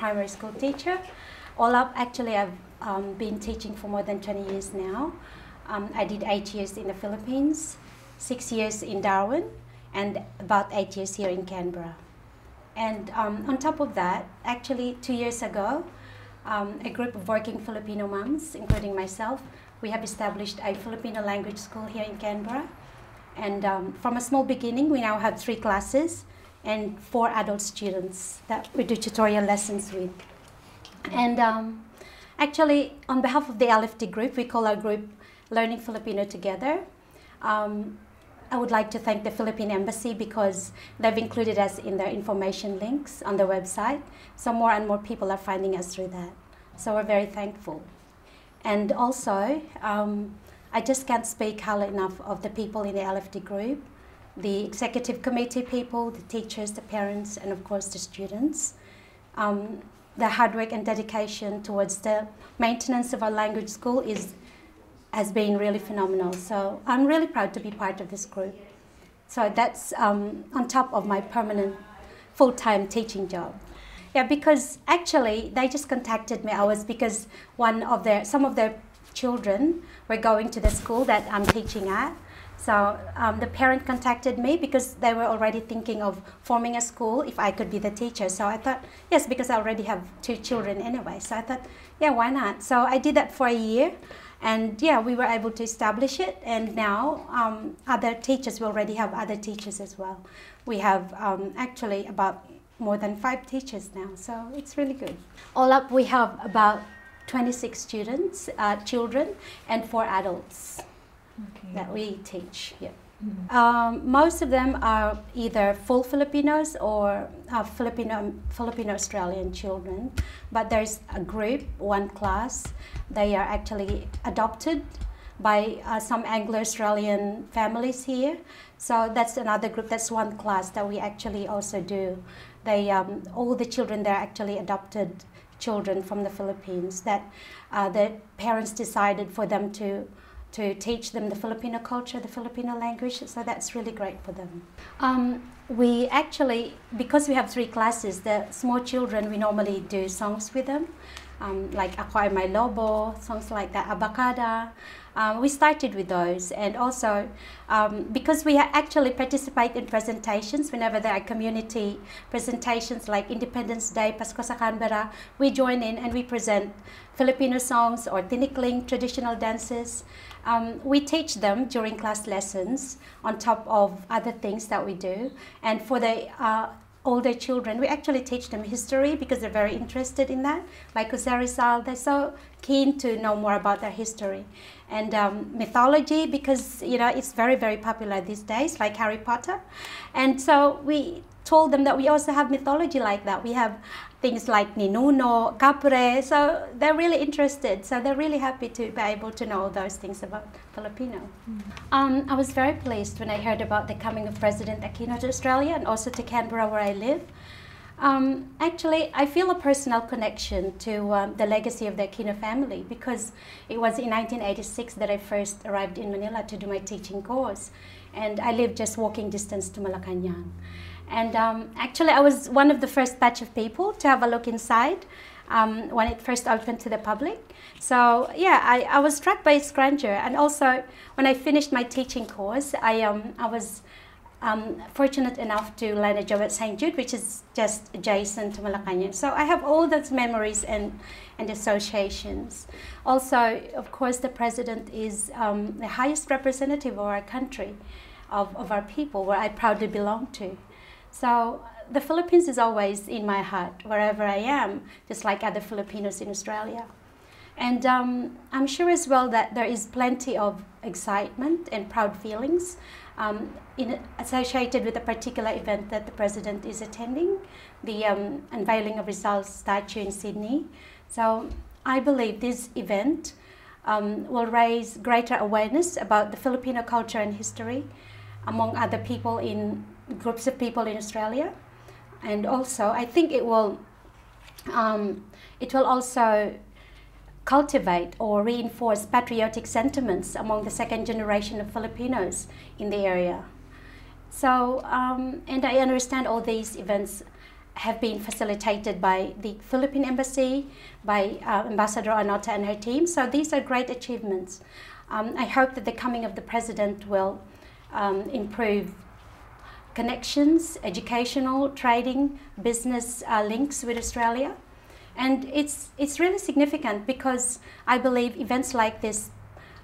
primary school teacher. All up, actually, I've been teaching for more than 20 years now. I did 8 years in the Philippines, 6 years in Darwin, and about 8 years here in Canberra. And on top of that, actually 2 years ago, a group of working Filipino moms, including myself, we have established a Filipino language school here in Canberra. And from a small beginning, we now have 3 classes and 4 adult students that we do tutorial lessons with. And actually, on behalf of the LFT group, we call our group Learning Filipino Together. I would like to thank the Philippine Embassy because they've included us in their information links on the website. So more and more people are finding us through that. So we're very thankful. And also, I just can't speak highly enough of the people in the LFT group, the executive committee people, the teachers, the parents, and of course the students. The hard work and dedication towards the maintenance of our language school has been really phenomenal. So I'm really proud to be part of this group. So that's on top of my permanent full-time teaching job. Yeah, because actually they just contacted me. Because some of their children were going to the school that I'm teaching at. So the parent contacted me because they were already thinking of forming a school if I could be the teacher. So I thought, yes, because I already have 2 children anyway. So I thought, yeah, why not? So I did that for a year. And yeah, we were able to establish it. And now other teachers, we already have other teachers as well. We have actually about more than 5 teachers now. So it's really good. All up, we have about 26 students, children, and 4 adults. Okay. That we teach. Yeah. Mm-hmm. Most of them are either full Filipinos or Filipino-Australian children, but there's a group, one class, they are actually adopted by some Anglo-Australian families here. So that's another group, that's one class that we actually also do. They, all the children there are actually adopted children from the Philippines that the parents decided for them to teach them the Filipino culture, the Filipino language, so that's really great for them. We actually, because we have 3 classes, the small children, we normally do songs with them, like Ako Ay May Lobo, songs like that, Abacada. We started with those, and also because we actually participate in presentations whenever there are community presentations like Independence Day, Pasko sa Canberra, we join in and we present Filipino songs or tinikling traditional dances. We teach them during class lessons on top of other things that we do. And for the older children, we actually teach them history because they're very interested in that. Like Jose Rizal, they're so keen to know more about their history. And mythology, because you know it's very, very popular these days, like Harry Potter. And so we told them that we also have mythology like that. We have things like Ninuno, Capre, so they're really interested. So they're really happy to be able to know those things about Filipino. Mm. I was very pleased when I heard about the coming of President Aquino to Australia and also to Canberra where I live. Actually, I feel a personal connection to the legacy of the Aquino family because it was in 1986 that I first arrived in Manila to do my teaching course. And I lived just walking distance to Malacanang. And actually, I was one of the first batch of people to have a look inside when it first opened to the public. So yeah, I was struck by its grandeur. And also, when I finished my teaching course, I was fortunate enough to land a job at St. Jude, which is just adjacent to Malacanang. So I have all those memories and associations. Also, of course, the president is the highest representative of our country, of our people, where I proudly belong to. So the Philippines is always in my heart, wherever I am, just like other Filipinos in Australia. And I'm sure as well that there is plenty of excitement and proud feelings associated with a particular event that the President is attending, the unveiling of Rizal's statue in Sydney. So I believe this event will raise greater awareness about the Filipino culture and history among other people in groups of people in Australia. And also, I think it will also cultivate or reinforce patriotic sentiments among the second generation of Filipinos in the area. So, and I understand all these events have been facilitated by the Philippine Embassy, by Ambassador Anota and her team. So these are great achievements. I hope that the coming of the President will improve connections, educational, trading, business links with Australia. And it's really significant because I believe events like this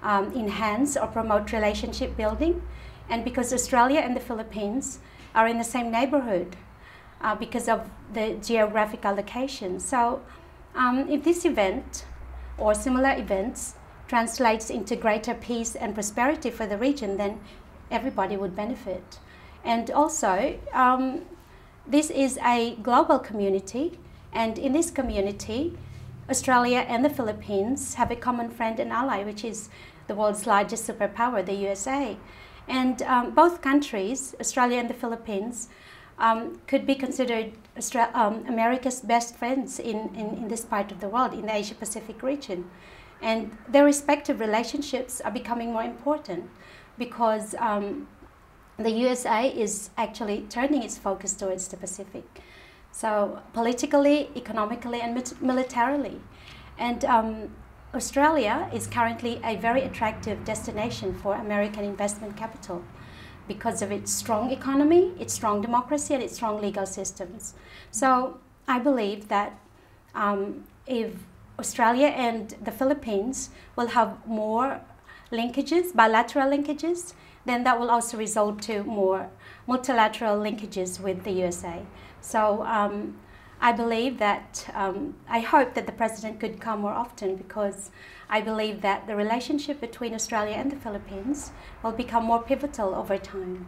enhance or promote relationship building, and because Australia and the Philippines are in the same neighborhood because of the geographical location. So if this event or similar events translates into greater peace and prosperity for the region, then everybody would benefit. And also, this is a global community, and in this community, Australia and the Philippines have a common friend and ally, which is the world's largest superpower, the USA. And both countries, Australia and the Philippines, could be considered America's best friends in this part of the world, in the Asia-Pacific region. And their respective relationships are becoming more important because the USA is actually turning its focus towards the Pacific. So politically, economically, and militarily. And Australia is currently a very attractive destination for American investment capital because of its strong economy, its strong democracy, and its strong legal systems. So I believe that if Australia and the Philippines will have more linkages, bilateral linkages, then that will also result to more multilateral linkages with the USA. So I believe that, I hope that the President could come more often, because I believe that the relationship between Australia and the Philippines will become more pivotal over time.